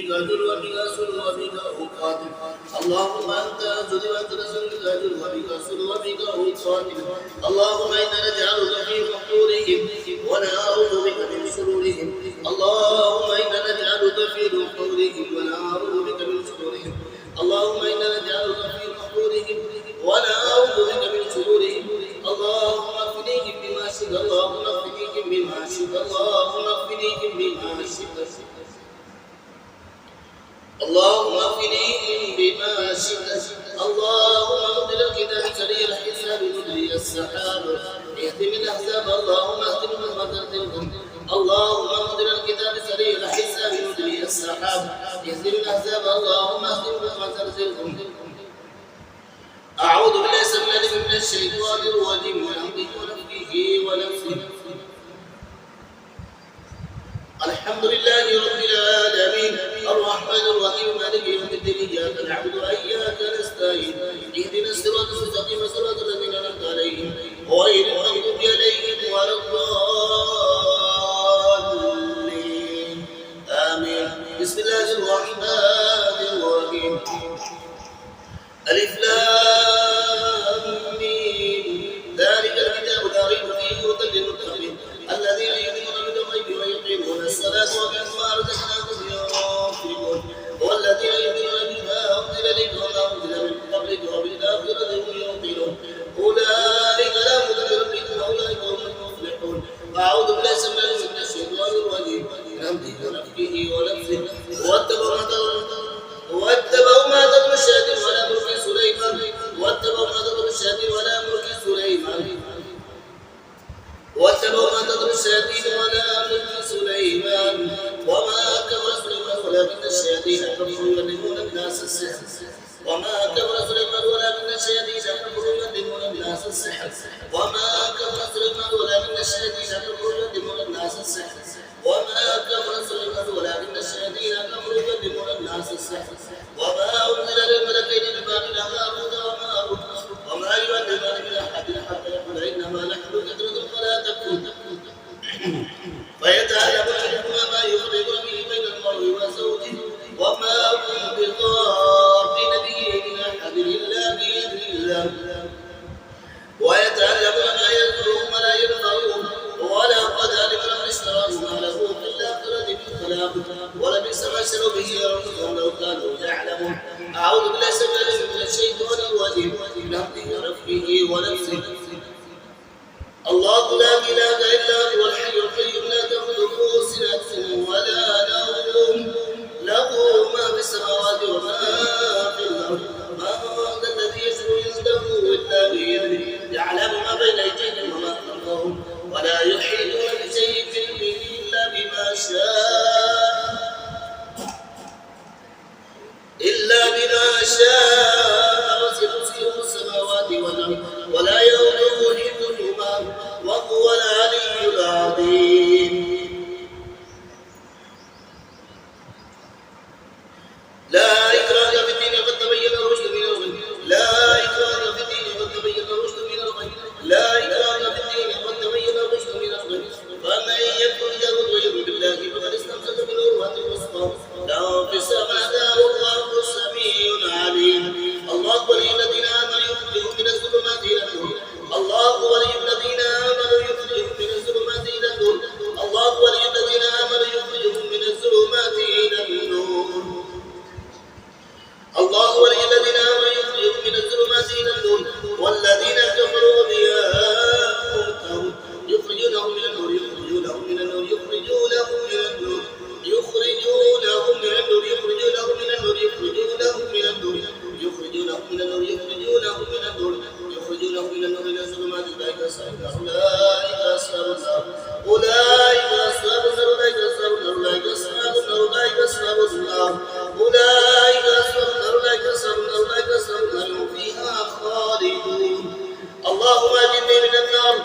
بك أجر وبك أسر وبك أقاتل اللهم أنت أجر وأنت رسول بك أجر وبك أسر وبك أقاتل اللهم إنا نجعلك في قبورهم ونعوذ بك من شرورهم اللهم إنا نجعلك في قبورهم ونعوذ بك من شرورهم اللهم إنا نجعلك في قبورهم ونعوذ بك من شرورهم اللهم اكفنيهم بما شئت اللهم اكفنيهم بما شئت اللهم اكفنيهم بما شئت اللهم اكفنيهم بما شئت اللهم مدل الكتاب سريع الحساب مدري السحاب اهدم الأحزاب اللهم اهدم وترتلهم اللهم مدل الكتاب سريع الحساب مدري السحاب اهدم الأحزاب اللهم اهدم وترتلهم أعوذ بالله السميع العليم من الشيطان الرجيم من همزه ونفخه ونفثه الحمد لله رب العالمين الرحمن الرحيم مالك يوم الدين إياك نعبد وإياك نستعين اهدنا الصراط المستقيم صراط الذين أنعمت عليهم غير المغضوب عليهم ولا الضالين آمين بسم الله الرحمن الرحيم ألف لام ميم ذلك الكتاب لا ريب فيه هدى للمتقين الذين يؤمنون بالغيب ويقيمون الصلاة ومما رزقناهم ينفقون والذين يؤمنون بما أنزل إليك وما أنزل من قبلك وبالآخرة هم يوقنون أولئك لا هدى من ربهم وأولئك هم المفلحون أعوذ بالله السميع العليم من الشيطان الرجيم من همزه ونفخه ونفثه واتبعوا ما تتلو الشياطين ولا ملك سليمان واتبعوا ما تتلو الشياطين ولا ملك سليمان واتبعوا ما تتلو الشياطين ولا ملك سليمان وما كفر سليمان ولكن الشياطين كفروا يعلمون الناس السحر وما كفر سليمان ولكن الشياطين كفروا يعلمون الناس السحر وما كفر سليمان ولكن الشياطين كفروا يعلمون الناس السحر وما كفر سليمان ولكن الشياطين كفروا يعلمون الناس السحر وما أنزل للملكين ببابل هاروت وماروت وما يعلمان من أحد حتى يقول إنما نحن فتنة فلا تكفر فيتعلمون منهما ما يفرقون به بين المرء وزوجه وما هم بضارين به من أحد إلا بإذن الله ويتعلمون ما يضرهم ولا ينفعهم ولقد علم من اشتراه ما له في الآخرة من خلاق ولبئس ما شروا به أنفسهم لو كانوا يعلمون أعوذ بالله السميع العليم من الشيطان الرجيم من همزه ونفخه ونفثه الله لا إله إلا هو الحي القيوم لا تأخذه سنة ولا نوم له ما في السماوات وما في الأرض ما ذا الذي يشفع عنده إلا بإذنه يعلم ما بين أيديهم وما خلفهم ولا يحيطون بشيء من علمه إلا بما شاء وسع كرسيه السماوات والأرض ولا يؤوده حفظهما وهو العلي العظيم لا إكراه في الدين قد تبين الرشد من الغي لا إكراه في الدين قد تبين الرشد من الغي لا إكراه في الدين قد تبين الرشد من الغي فمن يكفر يرد ويؤمن بالله فقد استمسك بالعروة الوثقى لا انفصام لها والله سميع عليم الله ولي الذين آمنوا يخرجهم من الظلمات إلى النور الله ولي الذين آمنوا يخرجهم من الظلمات إلى النور الله ولي الذين آمنوا يخرجهم من الظلمات إلى النور الله ولي الذين آمنوا يخرجهم من الظلمات إلى النور والذين كفروا أولياءهم يخرجونهم من النور يخرجونهم من النور يخرجونهم من النور يخرجونهم من النور يخرجونهم من النور يخرجونهم من النور يخرجونهم من النور يخرجونهم من النور يخرجونهم من النور إلى الظلمات أولئك أصحاب النار أولئك أصحاب النار أولئك أصحاب النار أولئك أصحاب النار أولئك أصحاب النار أولئك أصحاب النار أولئك أصحاب النار أولئك أصحاب النار هم فيها خالدون اللهم أجرني من النار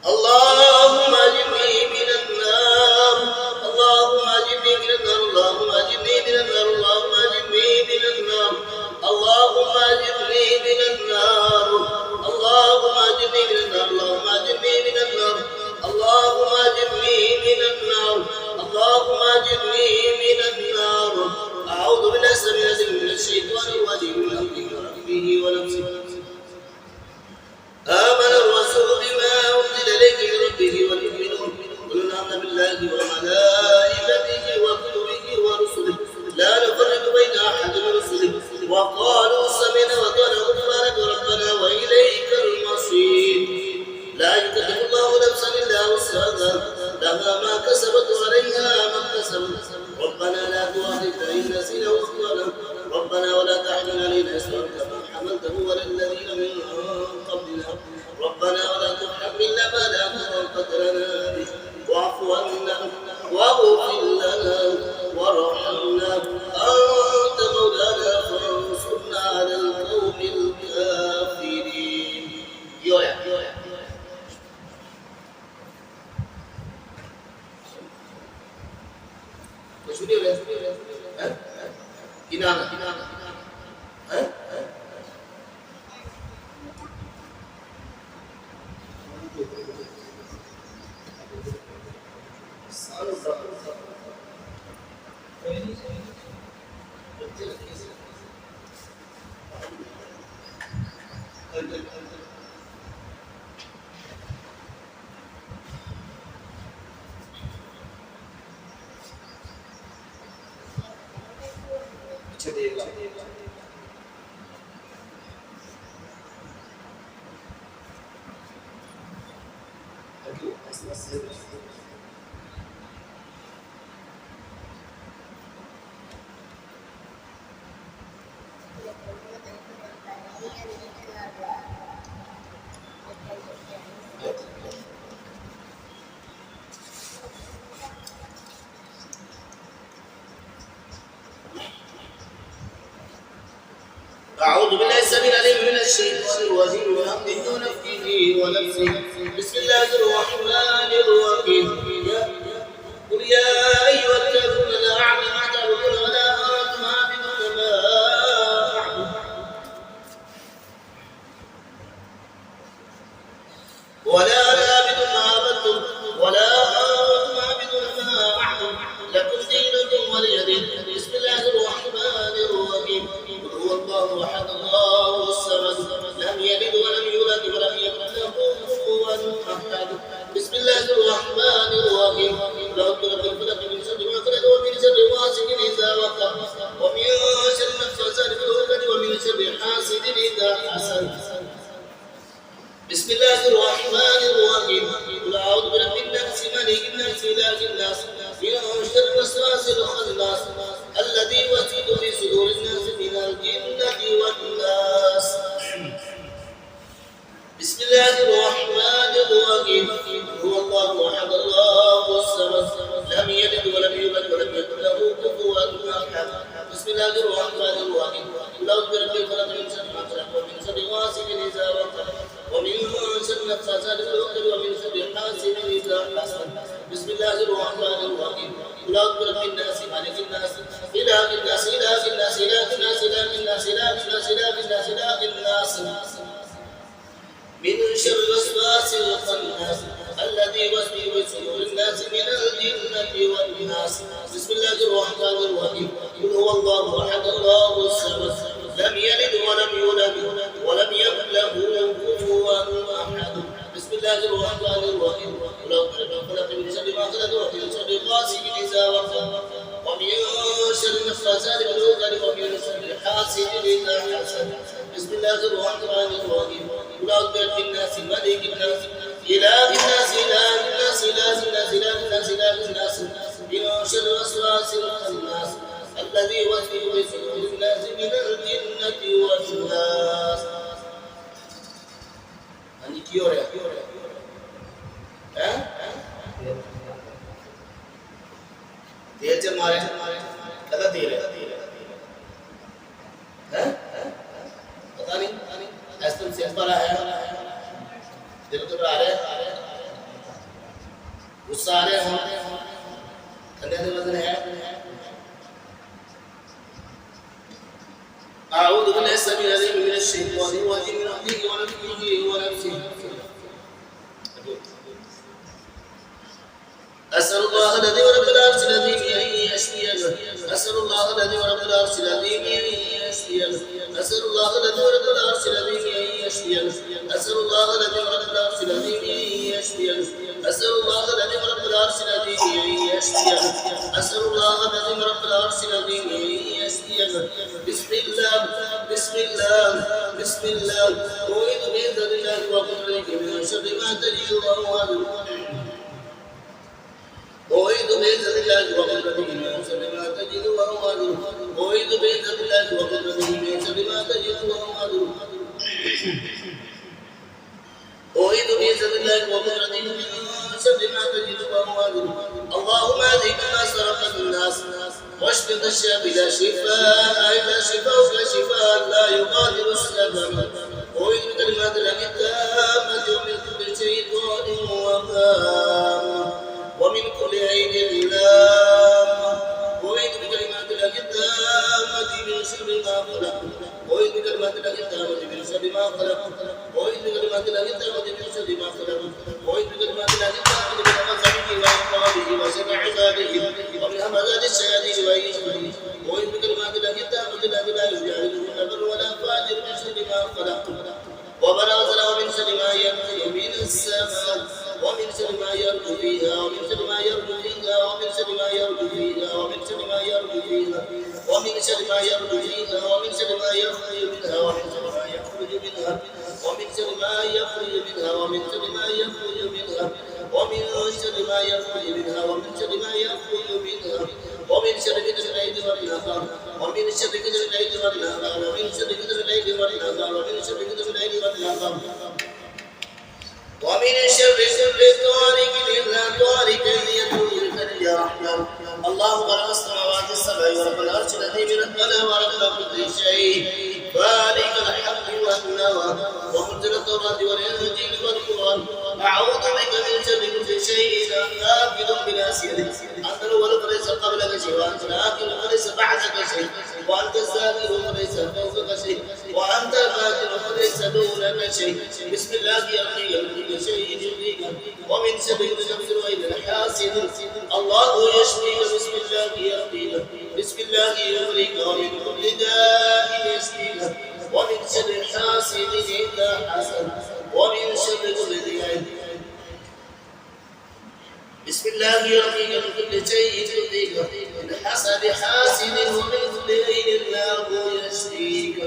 اللهم أجرني من النار اللهم أجرني من النار اللهم أجرني من النار اللهم أجرني من النار اللهم أجرني من النار اللهم أجرني من النار اللهم أجرني من النار اللهم أجرني من النار اللهم أجرني من إنا نسينا وأخطأنا ربنا ولا تحمل علينا إصرا كما حملته على الذين من قبلنا ربنا ولا تحملنا ما لا طاقة لنا به واعف عنا واغفر لنا وارحمنا أنت مولانا فانصرنا على القوم الكافرين. Gimana? أعوذ بالله السميع العليم من الشيطان الرجيم من همزه ونفخه ونفسه بسم الله الرحمن الرحيم قل يا أيها الكافرون لا أعبد ما تعبدون ولا أنتم عابدون ما أعبد ولا أنا عابد ما عبدتم ولا أنتم عابدون ما أعبد لكم دينكم ولي دين. بسم الله الرحمن الرحيم هو الله احد الله الصمد لم يلد ولم يولد ولم يكن له كفوا احد. بسم الله الرحمن الرحيم له رب الفلق من شر ما خلق ومن شر غاسق اذا وقب ومن شر النفاثات في العقد ومن شر حاسد اذا حسد. بسم الله الرحمن الرحيم قل اعوذ برب الناس ملك الناس اله الناس من شر الوسواس الخناس الذي يوسوس في صدور الناس من الجنة والناس. بسم الله الرحمن الرحيم هو الله احد الله الصمد لم يلد ولم يولد ولم يكن له كفوا احد. بسم الله الرحمن الرحيم قل اعوذ برب الفلق من شر ما خلق ومن شر غاسق اذا وقب ومن شر النفاثات في العقد ومن شر حاسد اذا حسد. بسم الله الرحمن الرحيم قل اعوذ برب الناس مالك الناس اله الناس اله الناس اله الناس اله الناس اله الناس اله الناس اله الناس من شر الوسواس الخناس الذي يوسوس في صدور الناس من الجنة والناس. بسم الله الرحمن الرحيم قل هو الله احد الله الصمد لم يلد ولم يولد ولم يكن له كفوا احد. بسم الله الرحمن الرحيم قل اعوذ برب الفلق من شر ما خلق ومن شر غاسق اذا وقب ومن شر النفاثات في العقد ومن شر حاسد اذا حسد. بسم الله الرحمن الرحيم قل اعوذ برب الناس ملك الناس اله الناس اله الناس اله الناس اله الناس اله الناس من شر الوسواس الخناس الذي يوسوس في صدور الناس من الجنة والناس. Ani kior ya? Dia cemara, kata dia. पता नहीं एस्टन से बड़ा है दिल तो आ रहा है गुस्सा आ रहे हैं ठंडे से वजन है أعوذ بالله السميع العليم من الشيطان الرجيم من همزه ونفخه ونفسه. أسأل الله الذي ورب العرش العظيم أن يشفينا أسأل الله الذي ورب العرش العظيم أن يشفينا أسأل الله الذي ورب العرش العظيم أن يشفينا أسأل الله الذي ورب العرش العظيم أن يشفينا أسأل الله الذي ورب العرش العظيم أن يشفينا أسأل الله الذي ورب العرش العظيم أن يشفينا. بسم الله بسم الله بسم الله أعوذ بعزة الله وقدرته من شر ما تجد وأعوذ أعيذ بعزة الله وقدرته من شر ما تجد وأعوذ واشف انت الشافي لا شفاء الا شفاؤك شفاء لا يغادر سقما. اعوذ بكلمات الله التامة ومن كل شيطان وهام ومن كل عين لام. اعوذ بكلمات الله التامة من شر ما خلق. اعوذ بكلمات الله التامة من شر ما خلق. اعوذ بكلمات الله التامة من شر ما خلق. اعوذ بكلمات الله التامة من غضبه وعقابه وشر عباده ومن همزات الشياطين وعيشه. اعوذ بكلمات الله التامة التي لا يجاوزهن بر ولا فاجر من شر ما خلق. وبلغ من شر ما ينزل من السماء ومن شر ما يرجو فيها ومن شر ما يرجو فيها ومن شر ما يرجو فيها ومن شر ما يرجو فيها ومن شر ما يرجو فيها ومن شر ما يخرج منها ومن شر ما يخرج منها ومن شر ما يخرج منها ومن شر ما يخرج منها ومن شر ما يخرج منها ومن شر ما يخرج منها ومن شر فتن الليل والنهار ومن شر فتن الليل والنهار ومن شر فتن الليل والنهار ومن شر فتن الليل والنهار ومن شر كل طارق إلا طارق يدعو إليك يا رحمن. الله خلق السماوات السبع ورب العرش الذي بنزل ورب كل شيء فالق الحق والنوى ومنزل التوراة والإنجيل والقرآن. أعوذ بك من شر كل شيء آخذ بناصيته. أنت الأول فليس قبلك شيء وأنت الآخر فليس بعدك شيء وأنت السابق فليس فوقك شيء وأنت الباطن فليس دونك شيء. بسم الله يرقيك من كل شيء يرقيك ومن شر النفس وإذا الحاسد. الله يشفيك بسم الله يرقيك بسم الله يرقيك ومن كل داء يشفيك ومن شر حاسد إذا حسد ومن شر كل ذي علم. بسم الله يرقيك من كل شيء يرقيك من حسد حاسد ومن كل عين الله يشفيك.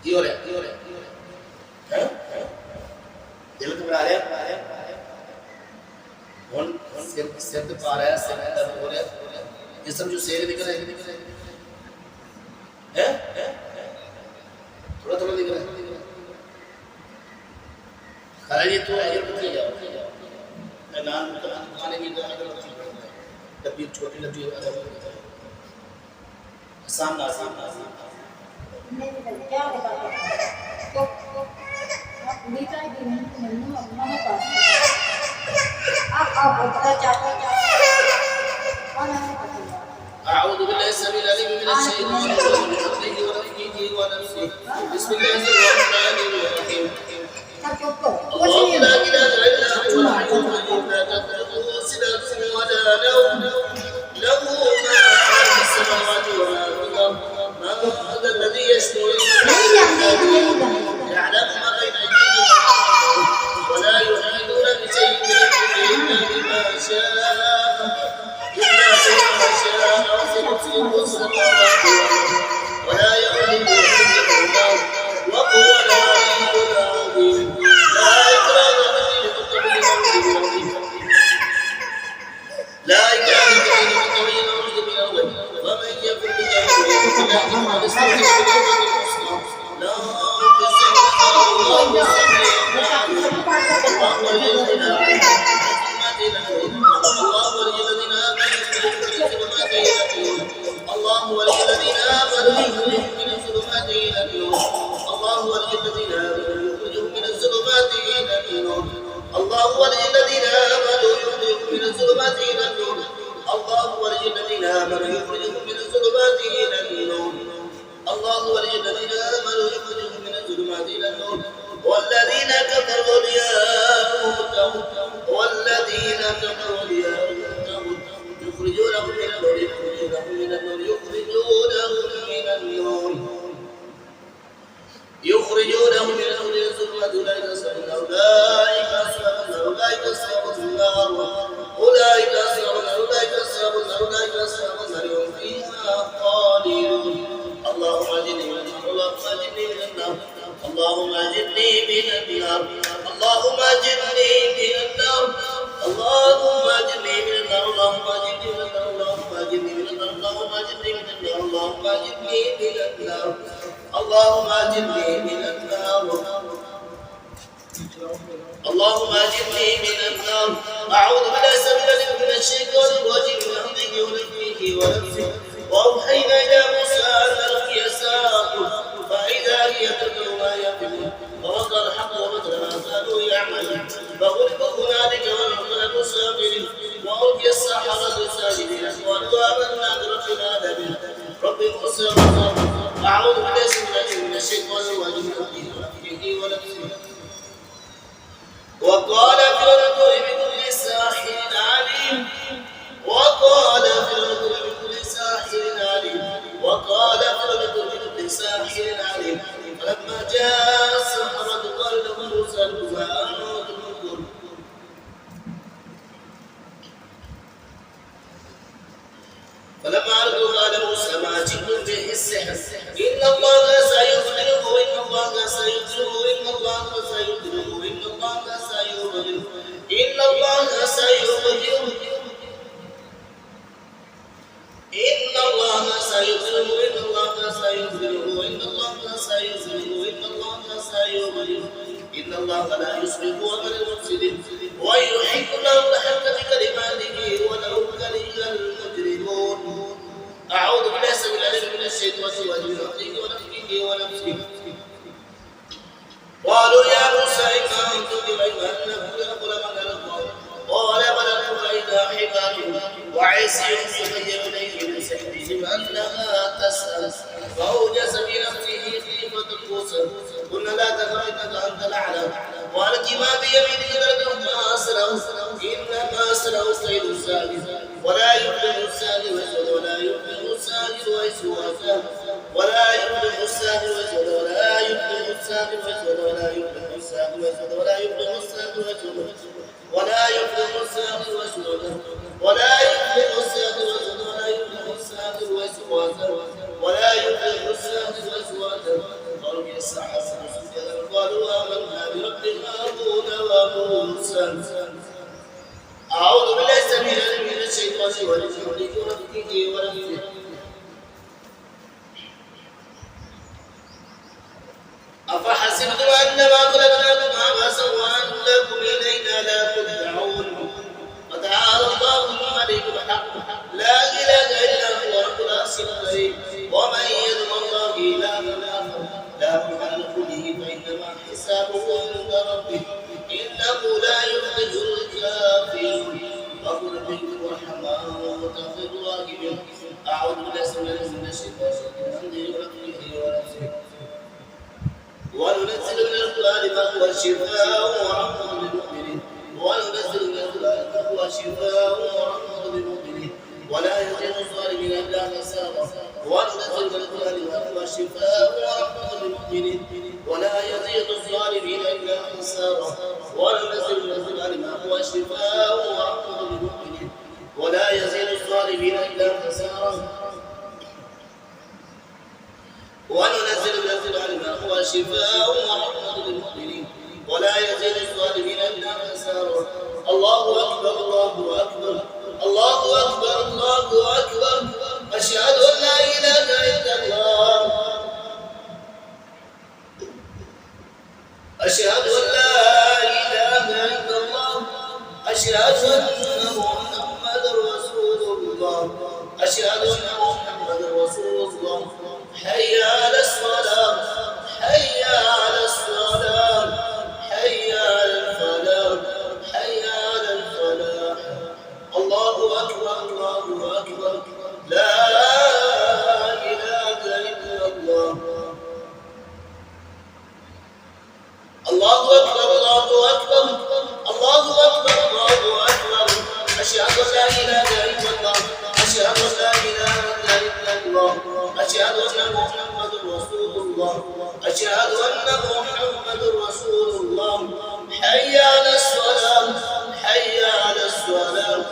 يوري ها दिल घबरा रहा है और सिर पे पा रहा है सिर में दर्द हो रहा है जिस्म जो सेल दिख रहा है थोड़ा थोड़ा दिख रहा है खाली तो अजर बता जाओ मैं नाम खाने की दवा का डब्बी छोटी डब्बी आसान क्या होगा तो नीचा भी नहीं मम्मा पास आप बता चाहते और हमें पता أعوذ بالله السميع العليم من الشيطان الرجيم ونفخه ونفسه. بسم الله الرحمن الرحيم. الله لا إله إلا هو الحي القيوم لا تأخذه سنة ولا نوم له ما في السماوات وما في الأرض. من ذا الذي يشفع يعلم ما بين أيديهم ولا يحيطون بشيء من علمه إلا بما شاء وسع السماوات ولا يؤوده حفظهما وهو العلي العظيم. لا إكراه في الدين قد تبين الرشد لا إكراه في الدين قد تبين الرشد من الغي ومن يكفر بالله فإنه فقد استمسك بالعروة الوثقى لا انفصام لها والله سميع عليم. الله ولي الذين آمنوا الله ولي الذين يخرجهم من الظلمات إلى النور الله ولي الذين آمنوا يخرجهم من الظلمات إلى النور الله ولي الذين آمنوا يخرجهم من الظلمات إلى النور الله ولي الذين آمنوا يخرجهم من الظلمات إلى النور الله ولي الذين آمنوا يخرجهم من الظلمات إلى النور والذين كفروا أولياءهم الطاغوت يخرجونهم من النور يخرجونهم من النور إلى الظلمات أولئك أصحاب النار أولئك أصحاب النار هم فيها خالدون. اللهم أجرني من النار اللهم أجرني من النار اللهم أجرني من النار اللهم أجرني من النار اللهم أجرني من النار اللهم أجرني من النار اللهم أجرني من النار اللهم أجرني من النار اللهم أجرني من النار. اللهم اجرني من النار. اعوذ بالله السميع العليم من الشيطان الرجيم من همزه ونفخه ونفسه. واوحينا الى موسى ان القي عصاك فاذا هي تبدو ما يفعلون ووقع الحق وبطل ما كانوا يعملون فغلبوا هنالك وانقلبوا صاغرين والقي السحرة ساجدين قالوا امنا برب العالمين رب موسى وهارون. اعوذ بالله السميع العليم من الشيطان الرجيم من همزه ونفخه ونفسه. وقال فرعون بكل ساحر عليم. وقال فرعون بكل ساحر عليم. وقال فرعون بكل ساحر عليم. فلما جاء السحرة قال لهم موسى القوا ما أنتم ملقون. فلما ألقوا قال موسى ما جئتم به السحر إن الله سيبطله إن الله سيبطله إن الله سيبطله إن الله سيبطله إن الله سيبطله إن الله سيبطله إن الله سيبطله إن الله سيبطله إن الله سيبطله إن الله لا يصلح عمل المفسدين ويحق له الحق بكلماته ولو كره المجرمون. أعوذ بالله السميع العليم من الشيطان الرجيم ونفخه ونفسه. قالوا يا موسى إما أن تؤمن إما أن نقول من القوم قال بل أنتم إذا حبالهم وعصيهم يخيل إليه من سحرهم أنها تسأل فأوجس بنفسه خيفة موسى قلنا لا تخف إنك أنت الأعلى وألق ما بيمينك تلقف ما أسره إنما أسره كيد الساحر ولا يفلح الساحر ولا يفلح الساحر ويسوعته ولا يفلح الساحر ولا يفلح الساحر ولا يفلح الساحر ولا يفلح الساحر ولا يفلح الساحر ولا يفلح الساحر ولا يفلح الساحر ولا يفلح الساحر وسواته. قالوا يا السحرة سجدا قالوا آمنا برب هارون وموسى. أعوذ بالله السميع العليم من الشيطان الرجيم ونفخه ونفسه. أفحسبتم أنما خلقناكم عبثا وأنكم إلينا لا ترجعون فتعالى الله الملك الحق لا إله إلا هو رب العرش الكريم. ومن يدعو الله إلها آخر لا يعلق به فإنما حسابه عند ربه إنه لا يفلح الكافرون. غفور الرحيم الرحمن وتغفر الراحمين. أعوذ بالله من الشيطان الرجيم ونفخه وننزل من القرآن ما هو شفاء ورحمة للمؤمنين وننزل من القرآن ما هو شفاء ورحمة للمؤمنين ولا يزيد الظالمين إلا خسارا. وننزل من القرآن ما هو شفاء ورحمة للمؤمنين ولا يزيد الظالمين إلا خسارا. وننزل من القرآن ما هو شفاء ورحمة للمؤمنين ولا يزيد الظالمين إلا خسارا. وننزل من القرآن ما هو شفاء ورحمة للمؤمنين ولا يزيد الظالمين إلا خسارا. الله أكبر الله أكبر الله أكبر الله أكبر. أشهد أن لا إله إلا الله أشهد أن لا إله إلا الله أشهد أن محمدا رسول الله أشهد أن محمدا رسول الله. حي على الصلاة حي على الصلاة حي على الفلاح حي على الفلاح. الله أكبر الله أكبر لا إله إلا الله. الله أكبر الله أكبر الله أكبر الله أكبر. أشهد أن لا إله إلا الله أشهد أن لا إله إلا الله أشهد أن محمد رسول الله أشهد أن محمد رسول الله. حي على الصلاة حي على الصلاة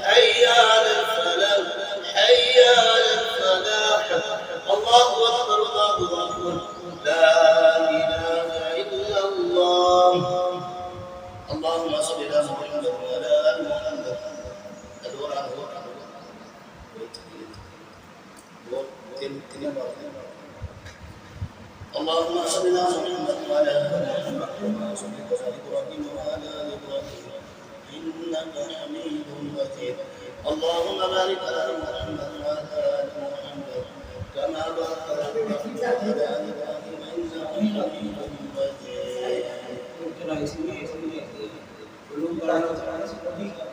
حي على الفلاح حي على الفلاح. الله أكبر الله أكبر لا إله إلا الله. اللهم صل على محمد وعلى آل محمد. اللهم صل على محمد وعلى آل محمد كما صليت على إبراهيم وعلى إنك حميد مجيد. اللهم بارك على محمد وعلى آل محمد كما باركت على آل إبراهيم إنك حميد مجيد. Belum berangkat